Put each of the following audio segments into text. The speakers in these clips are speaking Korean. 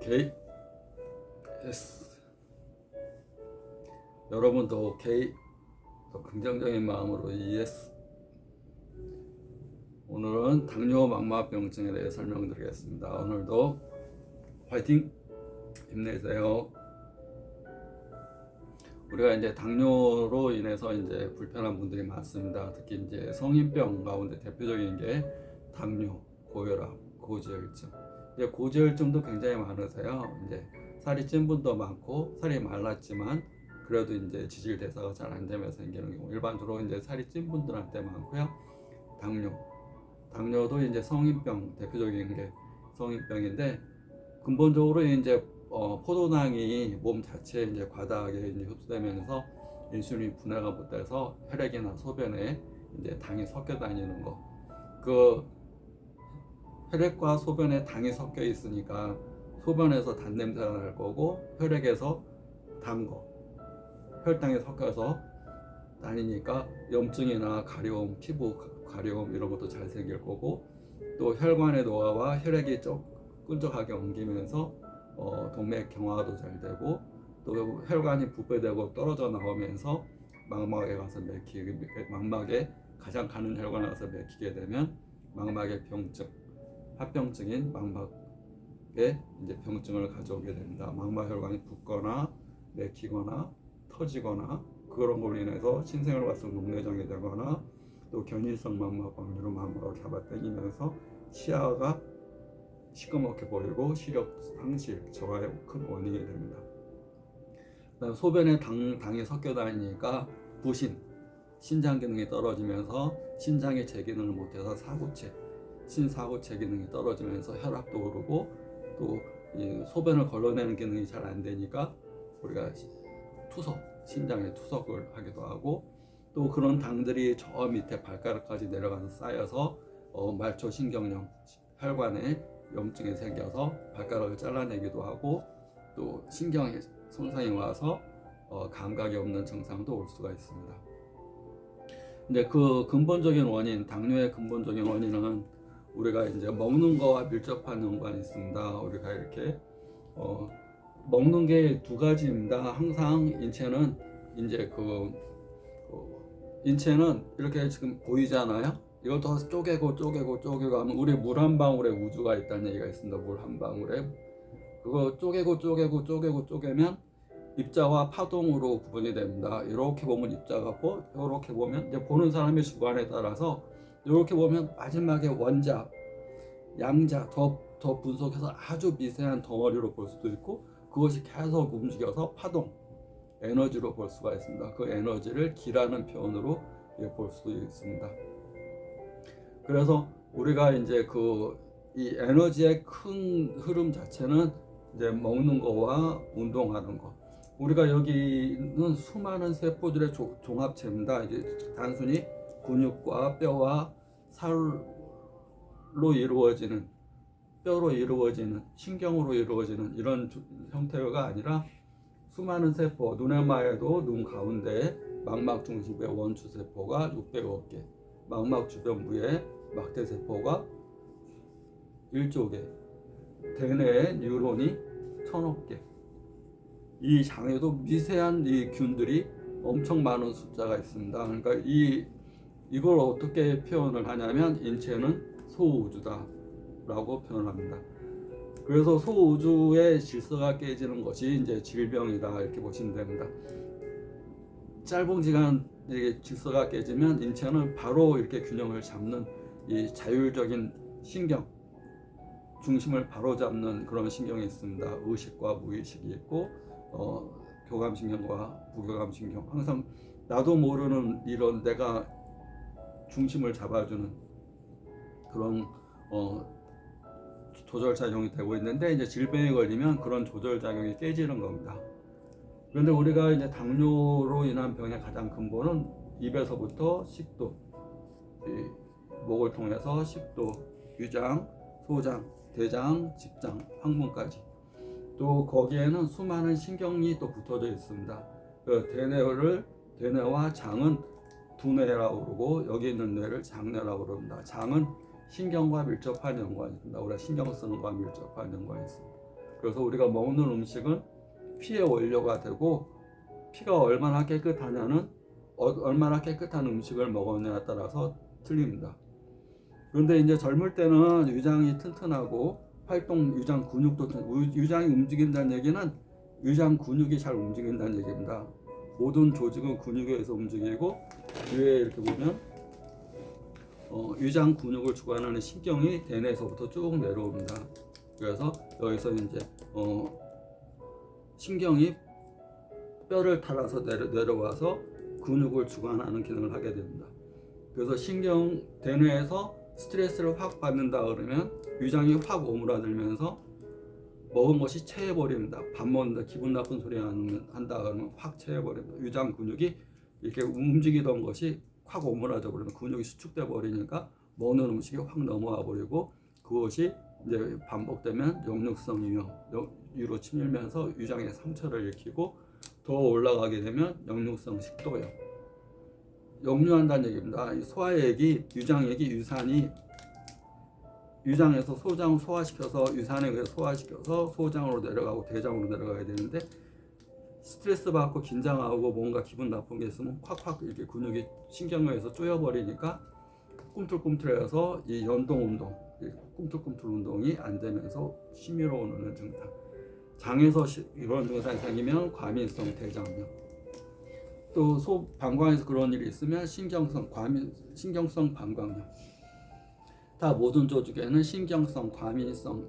오케이. 예스. 여러분도 오케이. 더 긍정적인 마음으로 예스. 오늘은 당뇨 망막병증에 대해 설명드리겠습니다. 오늘도 화이팅! 힘내세요. 우리가 이제 당뇨로 인해서 이제 불편한 분들이 많습니다. 특히 이제 성인병 가운데 대표적인 게 당뇨, 고혈압, 고지혈증. 이제 고지혈증도 굉장히 많으세요. 이제 살이 찐 분도 많고 살이 말랐지만 그래도 이제 지질 대사가 잘 안 되면서 생기는 경우, 일반적으로 이제 살이 찐 분들한테 많고요. 당뇨도 이제 성인병, 대표적인 게 성인병인데, 근본적으로 이제 포도당이 몸 자체에 이제 과다하게 이제 흡수되면서 인슐린 분해가 못 돼서 혈액이나 소변에 이제 당이 섞여 다니는 거. 그 혈액과 소변에 당이 섞여 있으니까 소변에서 단 냄새가 날 거고, 혈액에서 혈당이 섞여서 다니니까 염증이나 가려움, 피부 가려움 이런 것도 잘 생길 거고, 또 혈관의 노화와 혈액이 끈적하게 옮기면서 동맥 경화도 잘 되고, 또 혈관이 부패되고 떨어져 나오면서 망막에 가서 망막에 가장 가는 혈관에 가서 맥히게 되면 망막의 병증, 합병증인 망막에 이제 병증을 가져오게 됩니다. 망막 혈관이 붓거나 맥히거나 터지거나, 그런 걸로 인해서 신생아를 봤을 때 녹내장이 되거나, 또 견인성 망막박리로 망막을 잡아당기면서 시야가 시커멓게 보이고 시력 상실, 저하의 큰 원인이 됩니다. 그다음 소변에 당이 섞여 다니니까 부신, 신장 기능이 떨어지면서 신장의 재기능을 못해서 신사구체 기능이 떨어지면서 혈압도 오르고, 또 이 소변을 걸러내는 기능이 잘 안 되니까 우리가 신장에 투석을 하기도 하고, 또 그런 당들이 저 밑에 발가락까지 내려가서 쌓여서 말초 신경령 혈관에 염증이 생겨서 발가락을 잘라내기도 하고, 또 신경에 손상이 와서 감각이 없는 증상도 올 수가 있습니다. 근데 그 근본적인 원인, 당뇨의 근본적인 원인은 우리가 이제 먹는 거와 밀접한 연관이 있습니다. 우리가 이렇게 먹는 게 두 가지입니다. 항상 인체는 이제 인체는 이렇게 지금 보이잖아요. 이걸 더 쪼개고 하면 우리 물 한 방울에 우주가 있다는 얘기가 있습니다. 물 한 방울에 그거 쪼개면 입자와 파동으로 구분이 됩니다. 이렇게 보면 입자 같고, 이렇게 보면 이제 보는 사람의 주관에 따라서, 이렇게 보면 마지막에 원자, 양자 더 분석해서 아주 미세한 덩어리로 볼 수도 있고, 그것이 계속 움직여서 파동, 에너지로 볼 수가 있습니다. 그 에너지를 기라는 표현으로 볼 수도 있습니다. 그래서 우리가 이제 이 에너지의 큰 흐름 자체는 이제 먹는 거와 운동하는 거. 우리가 여기는 수많은 세포들의 종합체입니다. 이제 단순히 근육과 뼈와 살로 이루어지는, 뼈로 이루어지는, 신경으로 이루어지는 이런 형태가 아니라, 수많은 세포, 눈에 봐도 눈 가운데 망막 중심부의 원추세포가 600억 개, 망막 주변부의 막대세포가 1조 개, 대뇌의 뉴런이 1000억 개. 이 장에도 미세한 이 균들이 엄청 많은 숫자가 있습니다. 그러니까 이걸 어떻게 표현을 하냐면, 인체는 소우주다 라고 표현합니다. 그래서 소우주의 질서가 깨지는 것이 이제 질병이다, 이렇게 보시면 됩니다. 짧은 시간 질서가 깨지면 인체는 바로 이렇게 균형을 잡는 이 자율적인 신경, 중심을 바로 잡는 그런 신경이 있습니다. 의식과 무의식이 있고, 교감신경과 부교감신경, 항상 나도 모르는 이런 내가 중심을 잡아주는 그런 조절작용이 되고 있는데, 이제 질병에 걸리면 그런 조절작용이 깨지는 겁니다. 그런데 우리가 이제 당뇨로 인한 병의 가장 근본은 입에서부터 식도, 목을 통해서 식도, 위장, 소장, 대장, 직장, 항문까지, 또 거기에는 수많은 신경이 또 붙어져 있습니다. 대뇌와 장은 두뇌라고 그러고, 여기 있는 뇌를 장뇌라고 그럽니다. 장은 신경과 밀접한 연관이 있습니다. 우리가 신경 쓰는 것과 밀접한 연관이 있습니다. 그래서 우리가 먹는 음식은 피의 원료가 되고 피가 얼마나 깨끗하냐는 얼마나 깨끗한 음식을 먹었냐에 따라서 틀립니다. 그런데 이제 젊을 때는 위장이 튼튼하고 유장 근육도 위장이 움직인다는 얘기는 위장 근육이 잘 움직인다는 얘기입니다. 모든 조직은 근육에 의해서 움직이고 위에 이렇게 보면 위장 근육을 주관하는 신경이 대뇌에서부터 쭉 내려옵니다. 그래서 여기서 이제 신경이 뼈를 타라서 내려와서 근육을 주관하는 기능을 하게 됩니다. 그래서 대뇌에서 스트레스를 확 받는다 그러면 위장이 확 오므라들면서 먹은 것이 체해버립니다. 밥 먹는다 기분 나쁜 소리 한다 그러면 확 체해버립니다. 위장 근육이 이렇게 움직이던 것이 확 오므라져 버리면 근육이 수축돼 버리니까 먹는 음식이 확 넘어와 버리고 그것이 이제 반복되면 역류성 유로 치밀면서 위장에 상처를 일으키고 더 올라가게 되면 역류성 식도염. 역류한다는 얘기입니다. 소화액이 유장액이 유산이 위장에서 소장 소화시켜서 유산에 의해 소화시켜서 소장으로 내려가고 대장으로 내려가야 되는데 스트레스 받고 긴장하고 뭔가 기분 나쁜 게 있으면 콱콱 이렇게 근육이 신경에 의해서 쪼여버리니까 꿈틀꿈틀해서 이 연동 운동, 꿈틀꿈틀 운동이 안 되면서 심의로 오는 증상. 장에서 이런 증상이 생기면 과민성 대장염. 또 방광에서 그런 일이 있으면 신경성 방광염. 다 모든 조직에는 신경성, 과민성,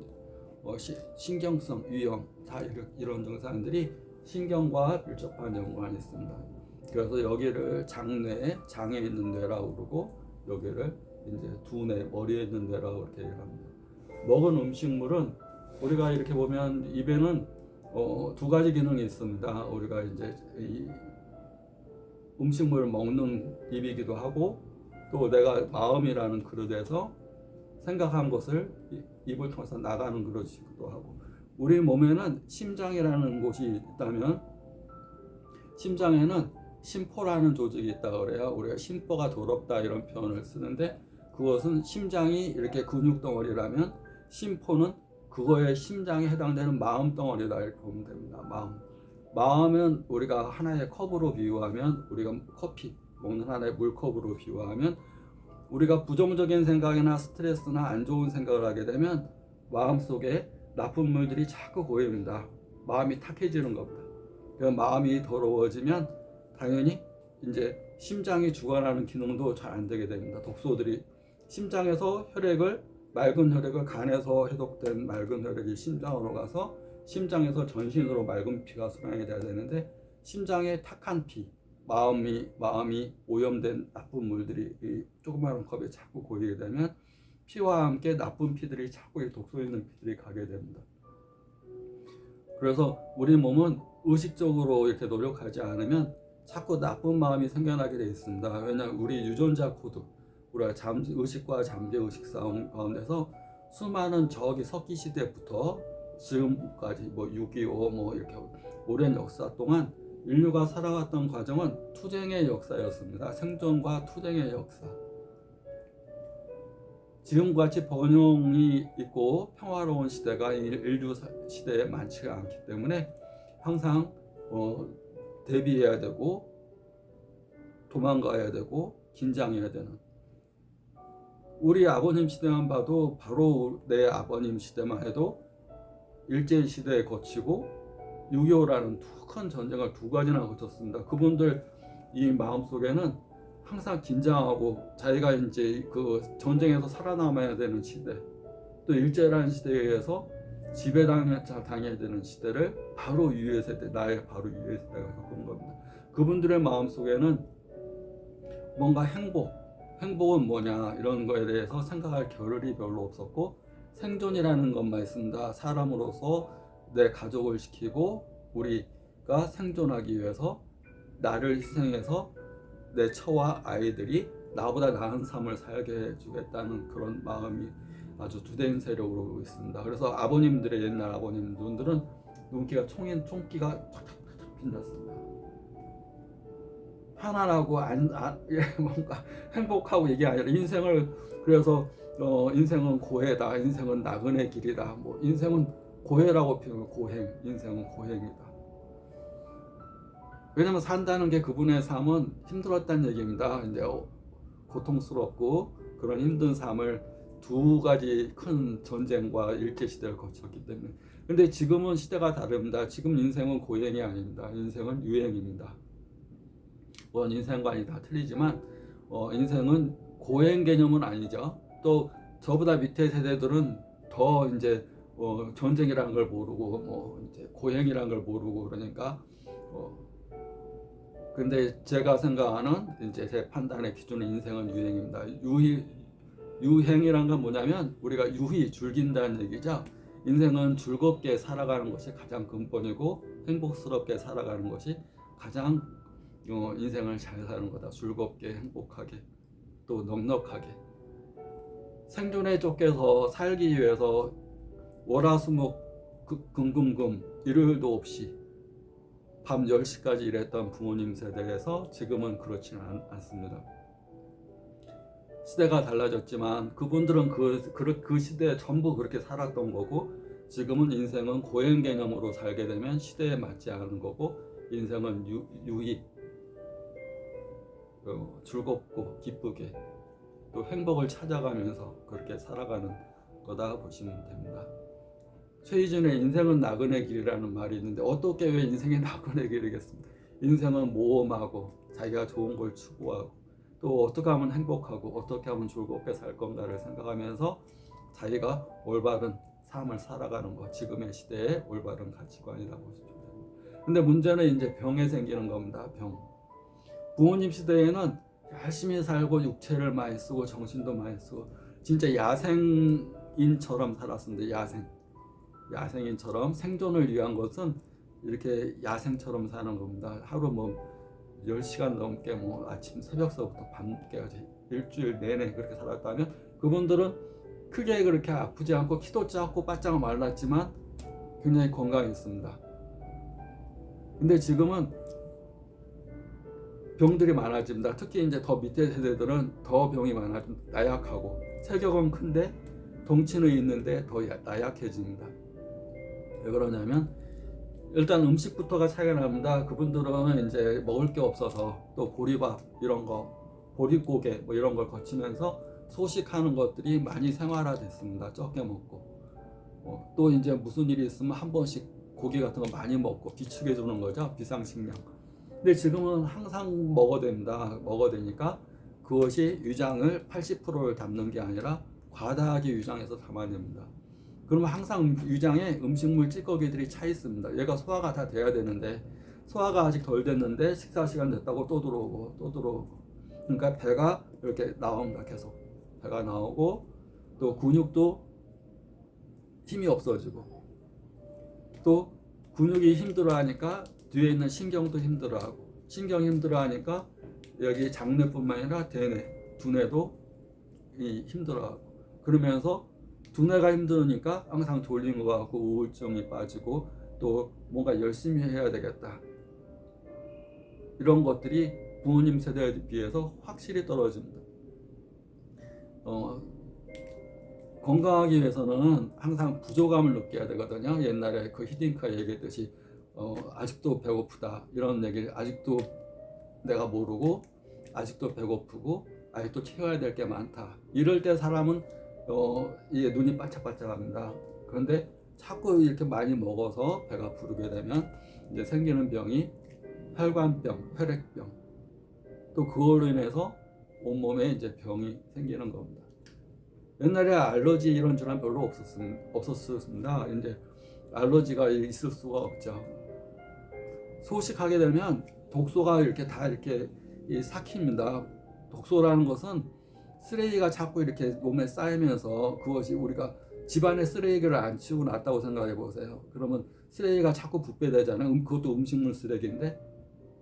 신경성 위염 다 이런 증상들이 신경과 밀접한 연관이 있습니다. 그래서 여기를 장에 있는 뇌라고 그러고 여기를 이제 두뇌, 머리에 있는 뇌라고 이렇게 얘기합니다. 먹은 음식물은 우리가 이렇게 보면 입에는 두 가지 기능이 있습니다. 우리가 이제 이 음식물을 먹는 입이기도 하고 또 내가 마음이라는 그릇에서 생각한 것을 입을 통해서 나가는 그릇이기도 하고 우리 몸에는 심장이라는 곳이 있다면 심장에는 심포라는 조직이 있다고 그래요. 우리가 심보가 더럽다 이런 표현을 쓰는데 그것은 심장이 이렇게 근육덩어리라면 심포는 그거의 심장에 해당되는 마음덩어리다 이렇게 보면 됩니다. 마음은 우리가 하나의 컵으로 비유하면 우리가 커피 먹는 하나의 물컵으로 비유하면 우리가 부정적인 생각이나 스트레스나 안 좋은 생각을 하게 되면 마음속에 나쁜 물들이 자꾸 고입니다. 마음이 탁해지는 겁니다. 마음이 더러워지면 당연히 이제 심장이 주관하는 기능도 잘 안 되게 됩니다. 독소들이 심장에서 맑은 혈액을 간에서 해독된 맑은 혈액이 심장으로 가서 심장에서 전신으로 맑은 피가 순환이 돼야 되는데 심장에 탁한 피, 마음이 오염된 나쁜 물들이 이 조그마한 컵에 자꾸 고이게 되면 피와 함께 나쁜 피들이 자꾸 이 독소 있는 피들이 가게 됩니다. 그래서 우리 몸은 의식적으로 이렇게 노력하지 않으면 자꾸 나쁜 마음이 생겨나게 되어 있습니다. 왜냐하면 우리 유전자 코드, 우리가 의식과 잠재의식 싸움 가운데서 수많은 저기 석기 시대부터 지금까지 6.25 이렇게 오랜 역사 동안 인류가 살아왔던 과정은 투쟁의 역사였습니다. 생존과 투쟁의 역사. 지금같이 번영이 있고 평화로운 시대가 인류 시대에 많지가 않기 때문에 항상 대비해야 되고 도망가야 되고 긴장해야 되는 우리 아버님 시대만 봐도 바로 내 아버님 시대만 해도 일제시대에 거치고 6.25라는 큰 전쟁을 두 가지나 거쳤습니다. 그분들 이 마음속에는 항상 긴장하고 자기가 이제 그 전쟁에서 살아남아야 되는 시대 또 일제라는 시대에 의해서 지배당해야 되는 시대를 바로 유해 세대, 나의 바로 유해 세대가 겪은 겁니다. 그분들의 마음속에는 뭔가 행복은 뭐냐 이런 거에 대해서 생각할 겨를이 별로 없었고 생존이라는 것만 있습니다. 사람으로서 내 가족을 지키고 우리가 생존하기 위해서 나를 희생해서 내 처와 아이들이 나보다 나은 삶을 살게 해주겠다는 그런 마음이 아주 주된 세력으로 있습니다. 그래서 아버님들의 옛날 아버님들은 눈기가 총기가 탁탁탁 빛났습니다. 편안하고 뭔가 행복하고 이게 아니라 인생을 그래서 인생은 고해다, 인생은 나그네 길이다, 인생은 고해라고 표현해요. 고행, 인생은 고행이다. 왜냐면 산다는 게 그분의 삶은 힘들었다는 얘기입니다. 이제 고통스럽고 그런 힘든 삶을 두 가지 큰 전쟁과 일제시대를 거쳤기 때문에. 근데 지금은 시대가 다릅니다. 지금 인생은 고행이 아닙니다. 인생은 유행입니다. 물론 인생관이 다 틀리지만 인생은 고행 개념은 아니죠. 또 저보다 밑에 세대들은 더 이제 전쟁이라는 걸 모르고 이제 고행이라는 걸 모르고 그러니까 근데 제가 생각하는 이제 제 판단의 기준은 인생은 유행입니다. 유행이란 건 뭐냐면 우리가 유희 즐긴다는 얘기죠. 인생은 즐겁게 살아가는 것이 가장 근본이고 행복스럽게 살아가는 것이 가장 인생을 잘 사는 거다. 즐겁게 행복하게 또 넉넉하게 생존에 쫓겨서 살기 위해서 월화수목 금금금 일요일도 없이 밤 10시까지 일했던 부모님 세대에서 지금은 그렇지는 않습니다. 시대가 달라졌지만 그분들은 그 시대에 전부 그렇게 살았던 거고 지금은 인생은 고행 개념으로 살게 되면 시대에 맞지 않은 거고 인생은 유익 즐겁고 기쁘게 또 행복을 찾아가면서 그렇게 살아가는 거다 보시면 됩니다. 최희준의 인생은 나그네 길이라는 말이 있는데 어떻게 왜 인생이 나그네 길이겠습니까? 인생은 모험하고 자기가 좋은 걸 추구하고 또 어떻게 하면 행복하고 어떻게 하면 즐겁게 살 건가를 생각하면서 자기가 올바른 삶을 살아가는 것, 지금의 시대의 올바른 가치관이라고 보시면 됩니다. 근데 문제는 이제 병에 생기는 겁니다. 병. 부모님 시대에는 열심히 살고 육체를 많이 쓰고 정신도 많이 쓰고 진짜 야생인처럼 살았습니다. 야생인처럼 생존을 위한 것은 이렇게 야생처럼 사는 겁니다. 하루 10시간 넘게 아침 새벽서부터 밤까지 일주일 내내 그렇게 살았다면 그분들은 크게 그렇게 아프지 않고 키도 작고 바짝 말랐지만 굉장히 건강했습니다. 근데 지금은 병들이 많아집니다. 특히 이제 더 밑에 세대들은 더 병이 많아집니다. 나약하고 체격은 큰데 덩치는 있는데 더 나약해집니다. 왜 그러냐면 일단 음식부터가 차이가 납니다. 그분들은 이제 먹을 게 없어서 또 보리밥 이런 거, 보릿고개 이런 걸 거치면서 소식하는 것들이 많이 생활화됐습니다. 적게 먹고 또 이제 무슨 일이 있으면 한 번씩 고기 같은 거 많이 먹고 비축해 주는 거죠. 비상식량. 근데 지금은 항상 먹어야 됩니다. 먹어야 되니까 그것이 위장을 80%를 담는 게 아니라 과다하게 위장해서 담아냅니다. 그러면 항상 위장에 음식물 찌꺼기들이 차 있습니다. 얘가 소화가 다 돼야 되는데 소화가 아직 덜 됐는데 식사 시간 됐다고 또 들어오고 그러니까 배가 이렇게 나옵니다. 계속 배가 나오고 또 근육도 힘이 없어지고 또 근육이 힘들어하니까 뒤에 있는 신경도 힘들어하고 신경 힘들어하니까 여기 장내뿐만 아니라 대뇌, 두뇌도 힘들어하고 그러면서 두뇌가 힘드니까 항상 졸린 것 같고 우울증이 빠지고 또 뭔가 열심히 해야 되겠다 이런 것들이 부모님 세대에 비해서 확실히 떨어집니다. 건강하기 위해서는 항상 부족함을 느껴야 되거든요. 옛날에 그 히딩크가 얘기했듯이 아직도 배고프다 이런 얘기를 아직도 내가 모르고 아직도 배고프고 아직도 채워야 될 게 많다 이럴 때 사람은 이게 눈이 반짝반짝합니다. 그런데 자꾸 이렇게 많이 먹어서 배가 부르게 되면 이제 생기는 병이 혈관병, 혈액병 또 그걸로 인해서 온몸에 이제 병이 생기는 겁니다. 옛날에 알러지 이런 질환 별로 없었습니다. 이제 알러지가 있을 수가 없죠. 소식하게 되면 독소가 이렇게 다 이렇게 삭힙니다. 독소라는 것은 쓰레기가 자꾸 이렇게 몸에 쌓이면서 그것이 우리가 집안에 쓰레기를 안 치우고 놨다고 생각해 보세요. 그러면 쓰레기가 자꾸 분배되잖아요. 그것도 음식물 쓰레기인데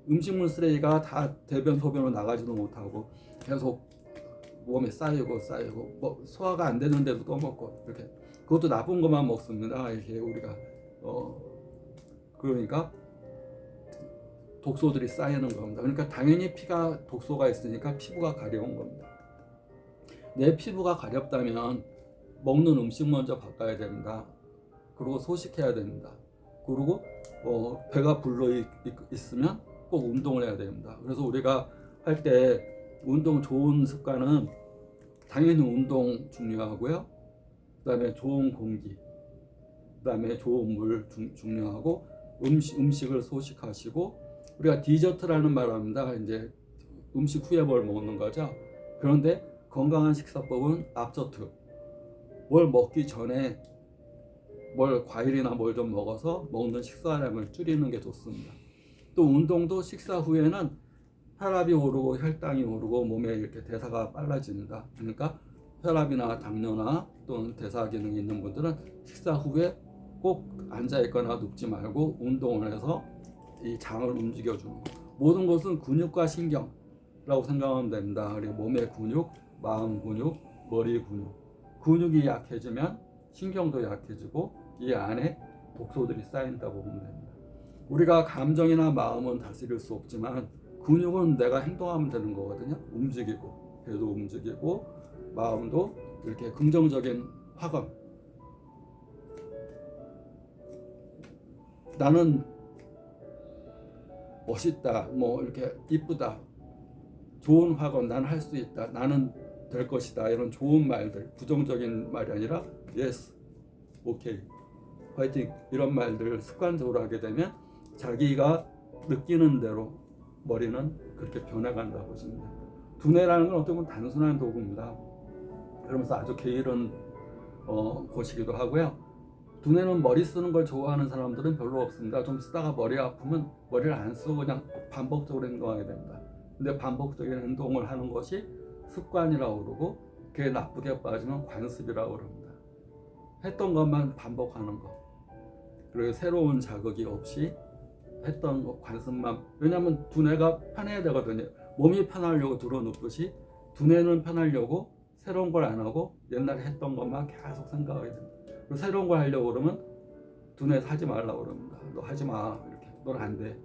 음식물 쓰레기가 다 대변 소변으로 나가지도 못하고 계속 몸에 쌓이고 소화가 안 되는데도 또 먹고 이렇게 그것도 나쁜 것만 먹습니다. 이렇게 우리가 그러니까 독소들이 쌓이는 겁니다. 그러니까 당연히 피가 독소가 있으니까 피부가 가려운 겁니다. 내 피부가 가렵다면 먹는 음식 먼저 바꿔야 됩니다. 그리고 소식해야 됩니다. 그리고 배가 불러 있으면 꼭 운동을 해야 됩니다. 그래서 우리가 할 때 운동 좋은 습관은 당연히 운동 중요하고요. 그다음에 좋은 공기, 그다음에 좋은 물 중요하고 음식을 소식하시고 우리가 디저트라는 말을 합니다. 이제 음식 후에 뭘 먹는 거죠. 그런데 건강한 식사법은 앞저트, 뭘 먹기 전에 뭘 과일이나 뭘 좀 먹어서 먹는 식사량을 줄이는 게 좋습니다. 또 운동도 식사 후에는 혈압이 오르고 혈당이 오르고 몸에 이렇게 대사가 빨라집니다. 그러니까 혈압이나 당뇨나 또는 대사 기능이 있는 분들은 식사 후에 꼭 앉아 있거나 눕지 말고 운동을 해서 이 장을 움직여주는 거. 모든 것은 근육과 신경라고 생각하면 됩니다. 그리고 몸의 근육, 마음 근육, 머리 근육. 근육이 약해지면 신경도 약해지고 이 안에 독소들이 쌓인다고 보면 됩니다. 우리가 감정이나 마음은 다스릴 수 없지만 근육은 내가 행동하면 되는 거거든요. 움직이고 배도 움직이고 마음도 이렇게 긍정적인 화감. 나는 멋있다, 뭐 이렇게 이쁘다, 좋은 화감, 나는 할 수 있다, 나는 될 것이다, 이런 좋은 말들, 부정적인 말이 아니라 yes, 오케이, 화이팅, 이런 말들을 습관적으로 하게 되면 자기가 느끼는 대로 머리는 그렇게 변해간다고 보시면 됩니다. 두뇌라는 건 어떻게 보면 단순한 도구입니다. 그러면서 아주 게으른 곳이기도 하고요. 두뇌는 머리 쓰는 걸 좋아하는 사람들은 별로 없습니다. 좀 쓰다가 머리 아프면 머리를 안 쓰고 그냥 반복적으로 행동하게 됩니다. 근데 반복적인 행동을 하는 것이 습관이라고 그러고 그게 나쁘게 빠지면 관습이라고 그럽니다. 했던 것만 반복하는 것, 그리고 새로운 자극이 없이 했던 것, 관습만. 왜냐하면 두뇌가 편해야 되거든요. 몸이 편하려고 들어눕듯이 두뇌는 편하려고 새로운 걸 안 하고 옛날에 했던 것만 계속 생각하게 됩니다. 그리고 새로운 걸 하려고 그러면 두뇌에서 하지 말라고 그럽니다. 너 하지 마, 이렇게. 넌 안 돼.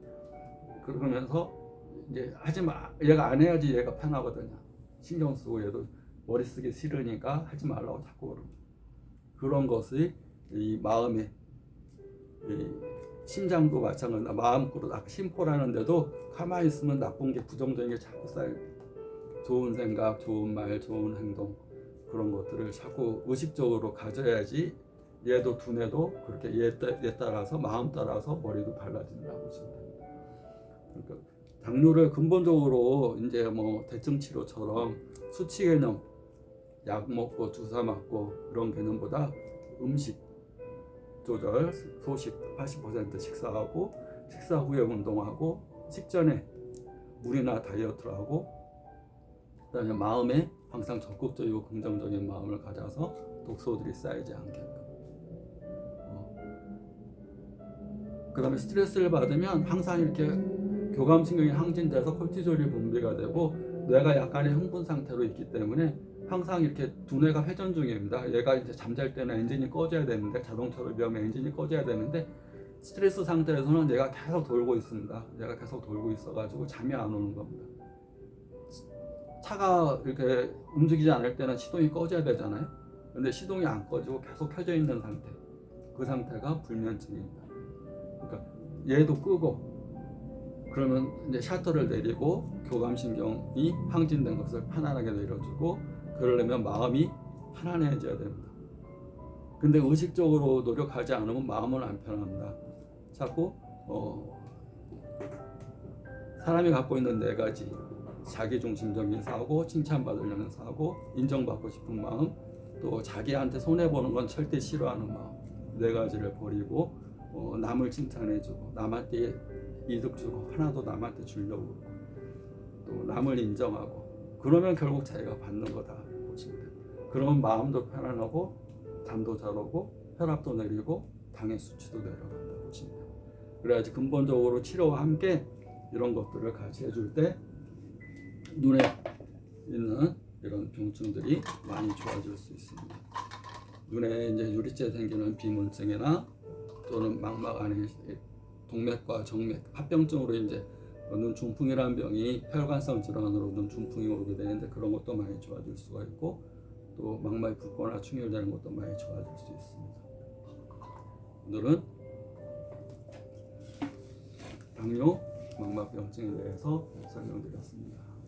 그러면서 이제 하지 마. 얘가 안 해야지 얘가 편하거든요. 신경 쓰고 얘도 머리 쓰기 싫으니까 하지 말라고 자꾸 그럽니다. 그런 것이 이 마음의 이 심장도 마찬가지다. 마음그릇, 아까 심포라는데도 가만히 있으면 나쁜 게, 부정적인 게 자꾸 쌓여요. 좋은 생각, 좋은 말, 좋은 행동, 그런 것들을 자꾸 의식적으로 가져야지 얘도 두뇌도 그렇게 얘 따라서, 마음 따라서 머리도 달라진다고 보시면 됩니다. 그러니까 당뇨를 근본적으로 이제 뭐 대증 치료처럼 수치 개념, 약 먹고 주사 맞고 그런 개념보다 음식 조절, 소식 80% 식사하고, 식사 후에 운동하고, 식전에 물이나 다이어트를 하고, 그다음에 마음에 항상 적극적이고 긍정적인 마음을 가져서 독소들이 쌓이지 않게끔. 그다음에 스트레스를 받으면 항상 이렇게 교감신경이 항진돼서 콜티졸이 분비가 되고 뇌가 약간의 흥분 상태로 있기 때문에 항상 이렇게 두뇌가 회전 중입니다. 얘가 이제 잠잘 때는 엔진이 꺼져야 되는데, 자동차로 비하면 엔진이 꺼져야 되는데 스트레스 상태에서는 얘가 계속 돌고 있습니다. 얘가 계속 돌고 있어가지고 잠이 안 오는 겁니다. 차가 이렇게 움직이지 않을 때는 시동이 꺼져야 되잖아요. 근데 시동이 안 꺼지고 계속 켜져 있는 상태, 그 상태가 불면증입니다. 그러니까 얘도 끄고 그러면 이제 셔터를 내리고 교감신경이 항진된 것을 편안하게 내려주고, 그러려면 마음이 편안해져야 됩니다. 근데 의식적으로 노력하지 않으면 마음은 안 편합니다. 자꾸 사람이 갖고 있는 네 가지, 자기중심적인 사고, 칭찬받으려는 사고, 인정받고 싶은 마음, 또 자기한테 손해보는 건 절대 싫어하는 마음, 네 가지를 버리고 남을 칭찬해주고 남한테 이득 주고 하나도 남한테 주려고 그러고 또 남을 인정하고, 그러면 결국 자기가 받는 거다 보시면 돼요. 그러면 마음도 편안하고 잠도 잘 오고 혈압도 내리고 당의 수치도 내려간다 보시면 돼요. 그래야지 근본적으로 치료와 함께 이런 것들을 같이 해줄 때 눈에 있는 이런 병증들이 많이 좋아질 수 있습니다. 눈에 이제 유리째 생기는 비문증이나 또는 망막 안에 동맥과 정맥, 합병증으로 이제 눈 중풍이라는 병이 혈관성 질환으로 눈 중풍이 오게 되는데, 그런 것도 많이 좋아질 수가 있고, 또 망막이 붓거나 충혈되는 것도 많이 좋아질 수 있습니다. 오늘은 당뇨, 망막병증에 대해서 설명드렸습니다.